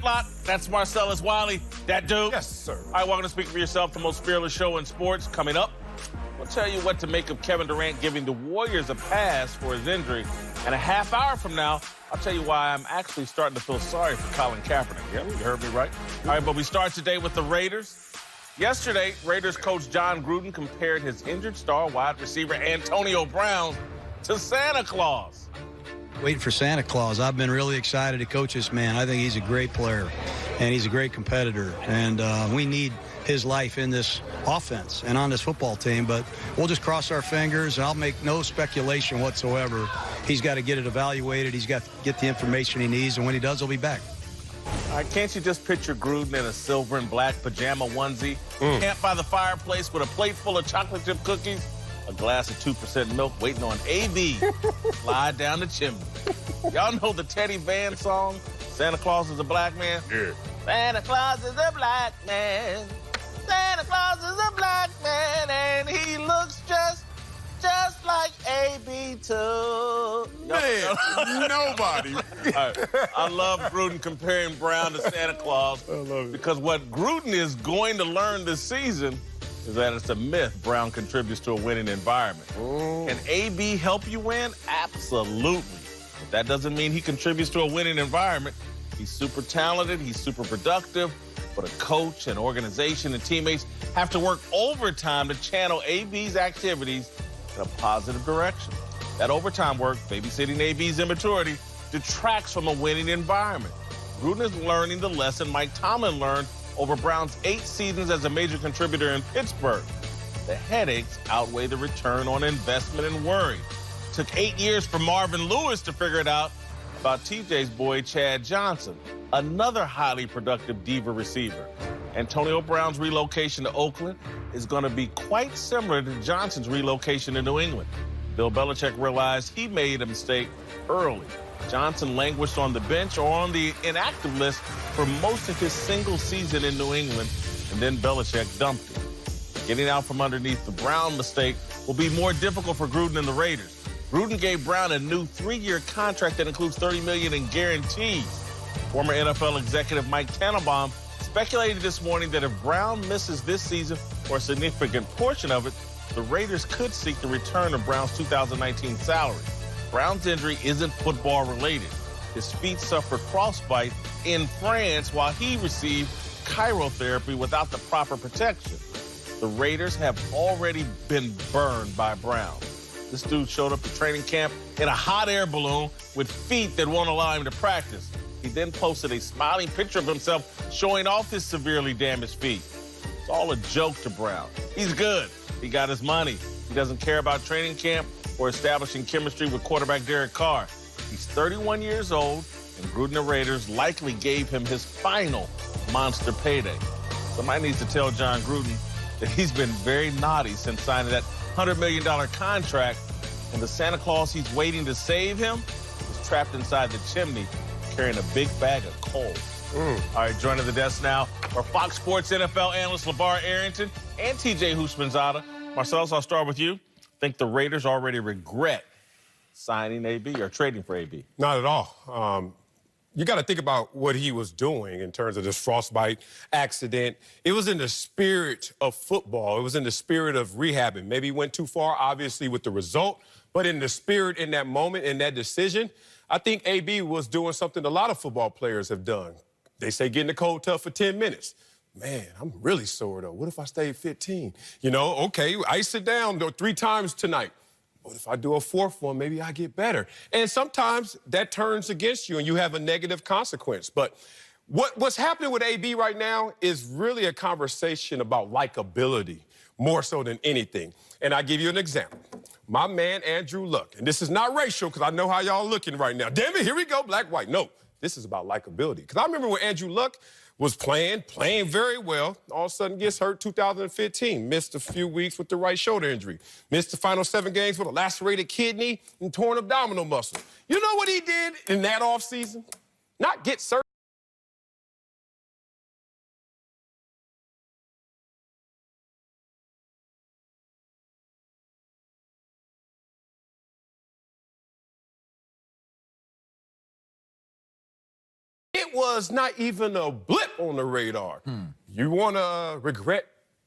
Whitlock. That's Marcellus Wiley. That dude. Yes, sir. All right, welcome to Speak for Yourself, the most fearless show in sports. Coming up, we'll tell you what to make of Kevin Durant giving the Warriors a pass for his injury. And a half hour from now, I'll tell you why I'm actually starting to feel sorry for Colin Kaepernick. Yeah, you heard me right. All right, but we start today with the Raiders. Yesterday, Raiders coach John Gruden compared his injured star wide receiver Antonio Brown to Santa Claus. Waiting for Santa Claus. I've been really excited to coach this man. I think he's a great player, and he's a great competitor. And we need his life in this offense and on this football team. But we'll just cross our fingers, and I'll make no speculation whatsoever. He's got to get it evaluated. He's got to get the information he needs, and when he does, he'll be back. All right, can't you just picture Gruden in a silver and black pajama onesie, camped by the fireplace with a plate full of chocolate chip cookies, a glass of 2% milk, waiting on AB slide down the chimney. Y'all know the Teddy Van song, Santa Claus is a Black Man? Yeah. Santa Claus is a black man. Santa Claus is a black man, and he looks just like AB too. Man, nobody. All right. I love Gruden comparing Brown to Santa Claus. I love it. Because what Gruden is going to learn this season is that it's a myth Brown contributes to a winning environment. Can AB help you win? Absolutely. But that doesn't mean he contributes to a winning environment. He's super talented, he's super productive, but a coach and organization and teammates have to work overtime to channel AB's activities in a positive direction. That overtime work, babysitting AB's immaturity, detracts from a winning environment. Gruden is learning the lesson Mike Tomlin learned over Brown's 8 seasons as a major contributor in Pittsburgh. The headaches outweigh the return on investment and worry. Took 8 years for Marvin Lewis to figure it out about TJ's boy, Chad Johnson, another highly productive diva receiver. Antonio Brown's relocation to Oakland is going to be quite similar to Johnson's relocation to New England. Bill Belichick realized he made a mistake early. Johnson languished on the bench or on the inactive list for most of his single season in New England, and then Belichick dumped him. Getting out from underneath the Brown mistake will be more difficult for Gruden and the Raiders. Gruden gave Brown a new 3-year contract that includes $30 million in guarantees. Former NFL executive Mike Tannenbaum speculated this morning that if Brown misses this season or a significant portion of it, the Raiders could seek the return of Brown's 2019 salary. Brown's injury isn't football related. His feet suffered frostbite in France while he received chirotherapy without the proper protection. The Raiders have already been burned by Brown. This dude showed up to training camp in a hot air balloon with feet that won't allow him to practice. He then posted a smiling picture of himself showing off his severely damaged feet. It's all a joke to Brown. He's good. He got his money. He doesn't care about training camp or establishing chemistry with quarterback Derek Carr. He's 31 years old, and Gruden and Raiders likely gave him his final monster payday. Somebody needs to tell John Gruden that he's been very naughty since signing that $100 million contract, and the Santa Claus he's waiting to save him is trapped inside the chimney carrying a big bag of coal. All right, joining the desk now are Fox Sports NFL analyst LeVar Arrington and TJ Houshmandzadeh. Marcellus, I'll start with you. Think the Raiders already regret signing AB or trading for AB? Not at all. You got to think about what he was doing in terms of this frostbite accident. It was in the spirit of football. It was in the spirit of rehabbing. Maybe he went too far, obviously, with the result. But in the spirit, in that moment, in that decision, I think AB was doing something a lot of football players have done. They say get in the cold tub for 10 minutes. Man, I'm really sore, though. What if I stayed 15? You know, okay, ice it down 3 times tonight. What if I do a 4th one? Maybe I get better. And sometimes that turns against you and you have a negative consequence. But what's happening with AB right now is really a conversation about likability more so than anything. And I give you an example. My man, Andrew Luck, and this is not racial because I know how y'all looking right now. Damn it, here we go, black, white. No, this is about likability. Because I remember when Andrew Luck was playing very well, all of a sudden gets hurt 2015, missed a few weeks with the right shoulder injury, missed the final 7 games with a lacerated kidney and torn abdominal muscle. You know what he did in that offseason? Not get surgery. it was not even a blip on the radar. You want to regret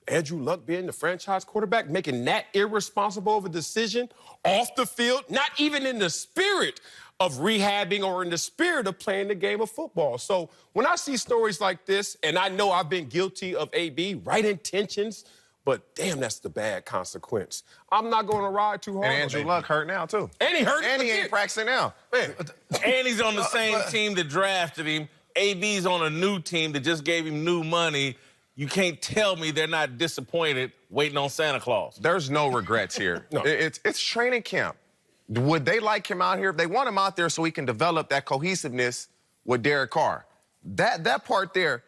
Andrew Luck being the franchise quarterback, making that irresponsible of a decision off the field, not even in the spirit of rehabbing or in the spirit of playing the game of football. So when I see stories like this, and I know I've been guilty of AB, right intentions, but damn, that's the bad consequence. I'm not going to ride too hard. And Andrew Luck hurt now, too. And he hurt. And he ain't practicing now. Man. And he's on the same team that drafted him. AB's on a new team that just gave him new money. You can't tell me they're not disappointed waiting on Santa Claus. There's no regrets here. No. It's training camp. Would they like him out here? They want him out there so he can develop that cohesiveness with Derek Carr. That part there,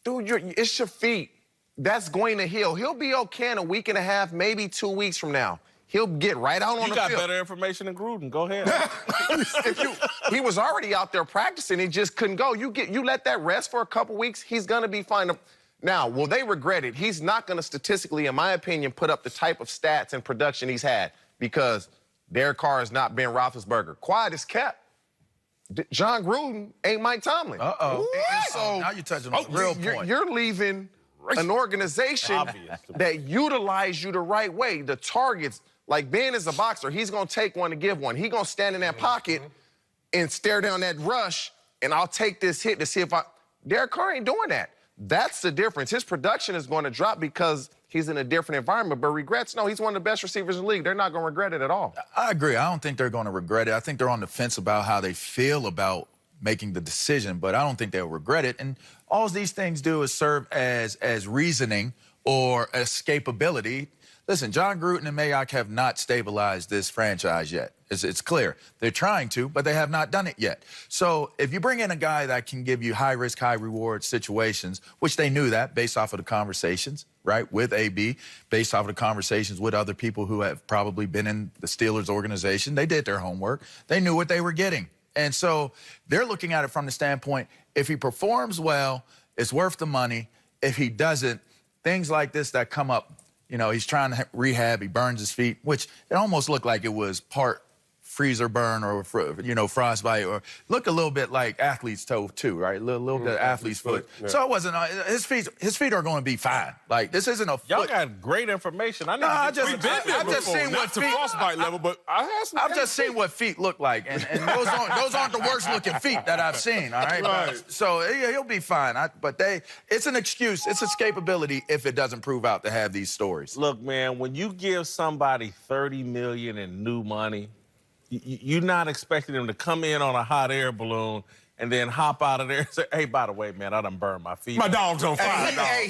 dude, it's your feet. That's going to heal. He'll be okay in a week and a half, maybe 2 weeks from now. He'll get right out on the field. You got better information than Gruden. Go ahead. He was already out there practicing. He just couldn't go. You let that rest for a couple weeks, he's going to be fine. Now, will they regret it? He's not going to statistically, in my opinion, put up the type of stats and production he's had because Derek Carr has not been Roethlisberger. Quiet is kept. John Gruden ain't Mike Tomlin. Uh-oh. And so now you're touching on the real point. You're leaving an organization that utilized you the right way. The targets, like Ben is a boxer, he's going to take one to give one. He's going to stand in that pocket and stare down that rush, and I'll take this hit to see if Derek Carr ain't doing that. That's the difference. His production is going to drop because he's in a different environment. But regrets, no, he's one of the best receivers in the league. They're not going to regret it at all. I agree. I don't think they're going to regret it. I think they're on the fence about how they feel about making the decision, but I don't think they'll regret it. And all these things do is serve as reasoning or escapability. Listen, John Gruden and Mayock have not stabilized this franchise yet. It's clear. They're trying to, but they have not done it yet. So if you bring in a guy that can give you high-risk, high-reward situations, which they knew that based off of the conversations, right, with AB, based off of the conversations with other people who have probably been in the Steelers organization, they did their homework. They knew what they were getting. And so they're looking at it from the standpoint, if he performs well, it's worth the money. If he doesn't, things like this that come up, you know, he's trying to rehab, he burns his feet, which it almost looked like it was part freezer burn or, you know, frostbite, or look a little bit like athlete's toe too, right? A little bit of athlete's foot. Yeah. So it wasn't, his feet are going to be fine. Like, this isn't a foot. Y'all got great information. I've just seen what feet, frostbite level, but I've just seen what feet look like, and those aren't the worst looking feet that I've seen, all right? Right. So yeah, he'll be fine. But it's an excuse, it's escapability if it doesn't prove out to have these stories. Look, man, when you give somebody $30 million in new money, you're not expecting them to come in on a hot air balloon and then hop out of there and say, hey, by the way, man, I done burned my feet. My dog's on fire. I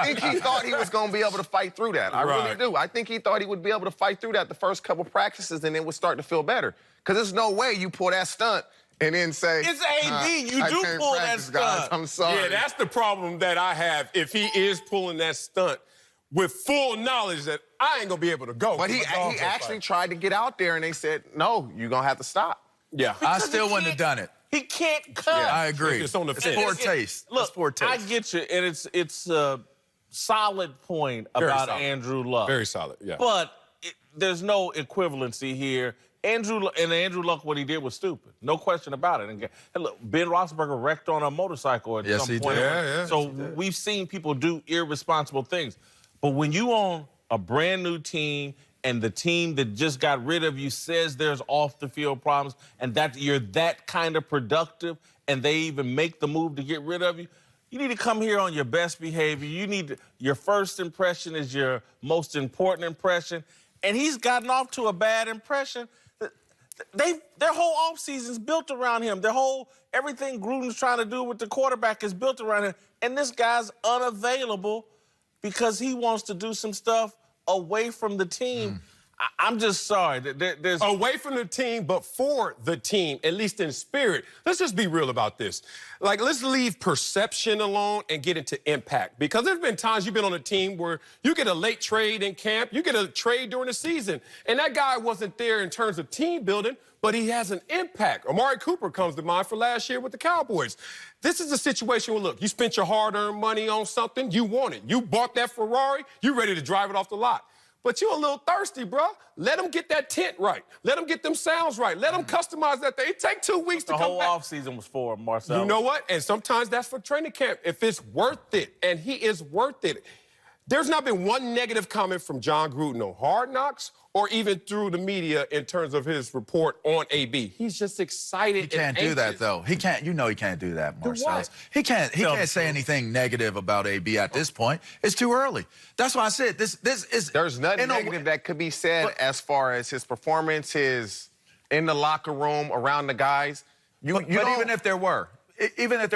think he thought he was going to be able to fight through that. I really do. I think he thought he would be able to fight through that the first couple practices and then would start to feel better. Because there's no way you pull that stunt and then say, it's AB. You do pull that stunt. Guys. I'm sorry. Yeah, that's the problem that I have if he is pulling that stunt with full knowledge that I ain't going to be able to go. But he actually tried to get out there, and they said, no, you're going to have to stop. Yeah. I still wouldn't have done it. He can't cut. Yeah, I agree. It's on the fence. Poor taste. Look, poor taste. I get you, and it's a solid point about Andrew Luck. Very solid, yeah. But there's no equivalency here. Andrew Luck, what he did was stupid. No question about it. And look, Ben Roethlisberger wrecked on a motorcycle at some point. Yeah, so we've seen people do irresponsible things. But when you own a brand new team and the team that just got rid of you says there's off-the-field problems and that you're that kind of productive and they even make the move to get rid of you, you need to come here on your best behavior. Your first impression is your most important impression. And he's gotten off to a bad impression. Their whole offseason's built around him. Everything Gruden's trying to do with the quarterback is built around him. And this guy's unavailable because he wants to do some stuff away from the team. I'm just sorry. There's away from the team, but for the team, at least in spirit. Let's just be real about this. Like, let's leave perception alone and get into impact. Because there's been times you've been on a team where you get a late trade in camp, you get a trade during the season, and that guy wasn't there in terms of team building, but he has an impact. Amari Cooper comes to mind for last year with the Cowboys. This is a situation where, look, you spent your hard-earned money on something, you want it. You bought that Ferrari, you're ready to drive it off the lot. but you're a little thirsty, bro. Let them get that tent right. Let them get them sounds right. Let them customize that thing. It take 2 weeks to The come whole back. offseason was for Marcel. You know what? And sometimes that's for training camp. If it's worth it, and he is worth it. There's not been one negative comment from John Gruden on Hard Knocks or even through the media in terms of his report on AB. He's just excited. He can't do that, though. He can't. You know he can't do that, Marcel. what? He can't say anything negative about AB at this point. It's too early. That's why I said this is. There's nothing negative that could be said as far as his performance, his in the locker room, around the guys. But even if there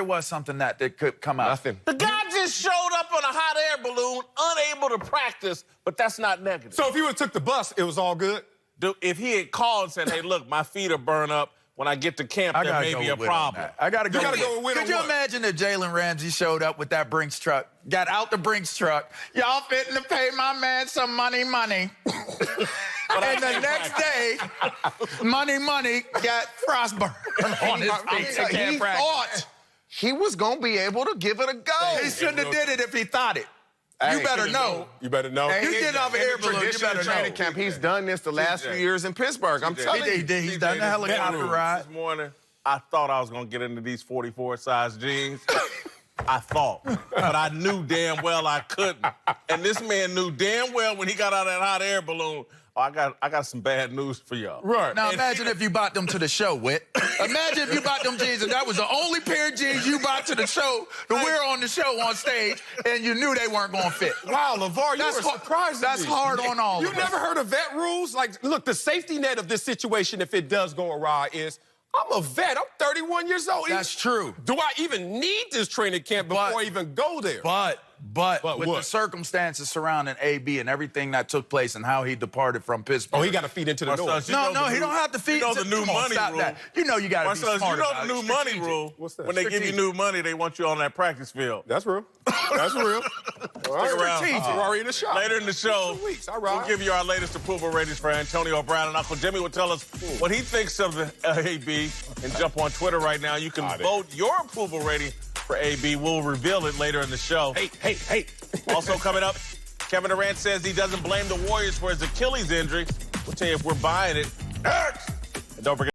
was something that could come out. Nothing. The guy just showed up on a hot air balloon, unable to practice, but that's not negative. So if he would have took the bus, it was all good? Dude, if he had called and said, hey, look, my feet are burned up. When I get to camp, there may be a problem. I got to go. You gotta go with Could you what? imagine if Jalen Ramsey showed up with that Brinks truck, got out the Brinks truck, y'all fitting to pay my man some money. And the next day, money got frostburn on his feet. He thought he was going to be able to give it a go. He shouldn't have did it if he thought it. You better know. You better know. You get off an air balloon, you better training know. camp. He's done this the last few years in Pittsburgh. I'm telling you. He's done the helicopter ride. This morning, I thought I was going to get into these 44-size jeans. I thought. But I knew damn well I couldn't. And this man knew damn well when he got out of that hot air balloon, I got some bad news for y'all. Right. Now imagine if you bought them to the show, Whit. Imagine if you bought them jeans and that was the only pair of jeans you bought to the show to wear on the show on stage, and you knew they weren't going to fit. Wow, LeVar, you were surprised. That's hard on all You of us. never heard of vet rules? Like, look, the safety net of this situation, if it does go awry, is I'm a vet. I'm 31 years old. That's true. Do I even need this training camp before I even go there? But with what? the circumstances surrounding AB and everything that took place and how he departed from Pittsburgh. Oh, he got to feed into the door. No, he don't have to feed. You know the new money rule. That. You know you got to be Marcellus, smart you know about the it. new money rule. What's that? When they give you new money, they want you on that practice field. That's real. That's real. All right. around. Ferrari in the shop. Later in the show, 2 weeks. All right. we'll give you our latest approval ratings for Antonio Brown, and Uncle Jimmy will tell us what he thinks of the AB. And jump on Twitter right now. You can vote your approval rating for AB. We'll reveal it later in the show. Hey. Also coming up, Kevin Durant says he doesn't blame the Warriors for his Achilles injury. We'll tell you if we're buying it. And don't forget